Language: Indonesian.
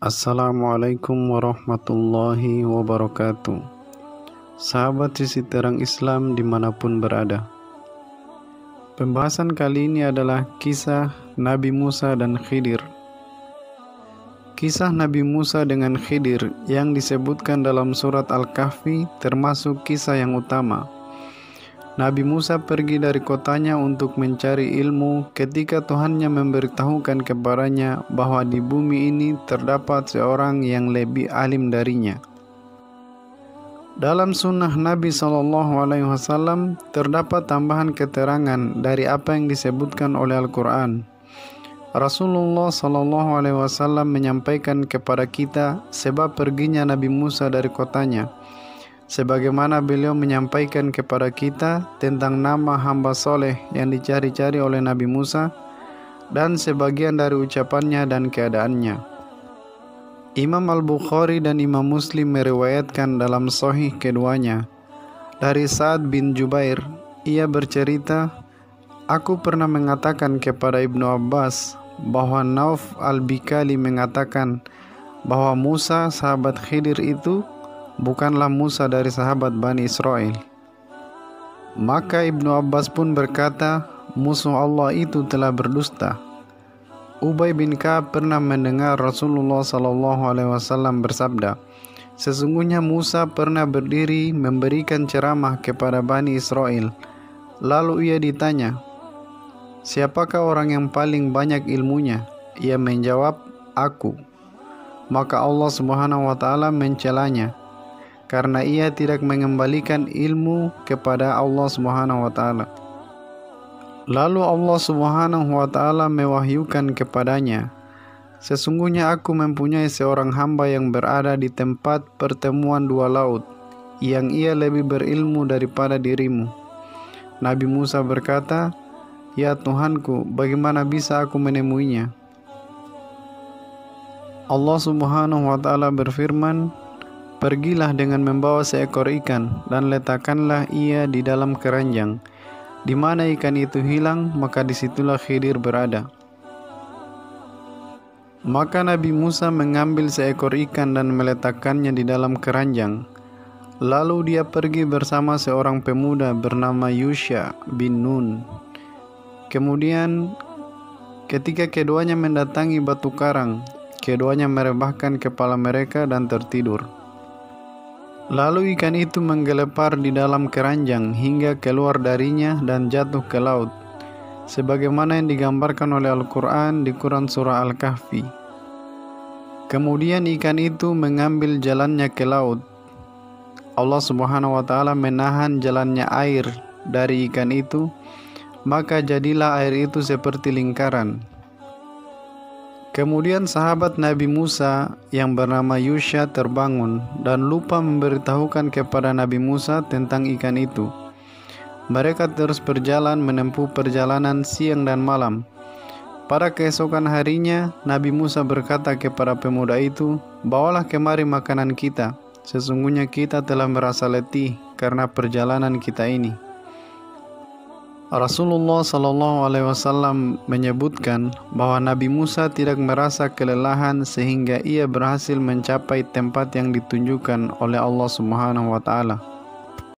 Assalamualaikum warahmatullahi wabarakatuh. Sahabat sisi terang Islam dimanapun berada, pembahasan kali ini adalah kisah Nabi Musa dan Khidir. Kisah Nabi Musa dengan Khidir yang disebutkan dalam surat Al-Kahfi termasuk kisah yang utama. Nabi Musa pergi dari kotanya untuk mencari ilmu ketika Tuhannya memberitahukan kepadanya bahwa di bumi ini terdapat seorang yang lebih alim darinya. Dalam sunnah Nabi SAW terdapat tambahan keterangan dari apa yang disebutkan oleh Al-Quran. Rasulullah SAW menyampaikan kepada kita sebab perginya Nabi Musa dari kotanya, sebagaimana beliau menyampaikan kepada kita tentang nama hamba soleh yang dicari-cari oleh Nabi Musa dan sebagian dari ucapannya dan keadaannya. Imam Al-Bukhari dan Imam Muslim meriwayatkan dalam sahih keduanya dari Sa'ad bin Jubair. Ia bercerita, aku pernah mengatakan kepada Ibnu Abbas bahwa Nauf Al-Bikali mengatakan bahwa Musa sahabat Khidir itu bukanlah Musa dari sahabat Bani Israel. Maka Ibnu Abbas pun berkata, musuh Allah itu telah berdusta. Ubay bin Ka'ab pernah mendengar Rasulullah SAW bersabda, sesungguhnya Musa pernah berdiri memberikan ceramah kepada Bani Israel. Lalu ia ditanya, siapakah orang yang paling banyak ilmunya? Ia menjawab, aku. Maka Allah SWT mencelanya karena ia tidak mengembalikan ilmu kepada Allah SWT. Lalu Allah SWT mewahyukan kepadanya, sesungguhnya aku mempunyai seorang hamba yang berada di tempat pertemuan dua laut, yang ia lebih berilmu daripada dirimu. Nabi Musa berkata, ya Tuhanku, bagaimana bisa aku menemuinya? Allah SWT berfirman, pergilah dengan membawa seekor ikan dan letakkanlah ia di dalam keranjang. Di mana ikan itu hilang, maka disitulah Khidir berada. Maka Nabi Musa mengambil seekor ikan dan meletakkannya di dalam keranjang. Lalu dia pergi bersama seorang pemuda bernama Yusha bin Nun. Kemudian ketika keduanya mendatangi batu karang, keduanya merebahkan kepala mereka dan tertidur. Lalu ikan itu menggelepar di dalam keranjang hingga keluar darinya dan jatuh ke laut, sebagaimana yang digambarkan oleh Al-Quran di Quran Surah Al-Kahfi. Kemudian ikan itu mengambil jalannya ke laut. Allah SWT menahan jalannya air dari ikan itu, maka jadilah air itu seperti lingkaran. Kemudian sahabat Nabi Musa yang bernama Yusha terbangun dan lupa memberitahukan kepada Nabi Musa tentang ikan itu. Mereka terus berjalan menempuh perjalanan siang dan malam. Pada keesokan harinya, Nabi Musa berkata kepada pemuda itu, bawalah kemari makanan kita. Sesungguhnya kita telah merasa letih karena perjalanan kita ini. Rasulullah SAW menyebutkan bahwa Nabi Musa tidak merasa kelelahan sehingga ia berhasil mencapai tempat yang ditunjukkan oleh Allah SWT.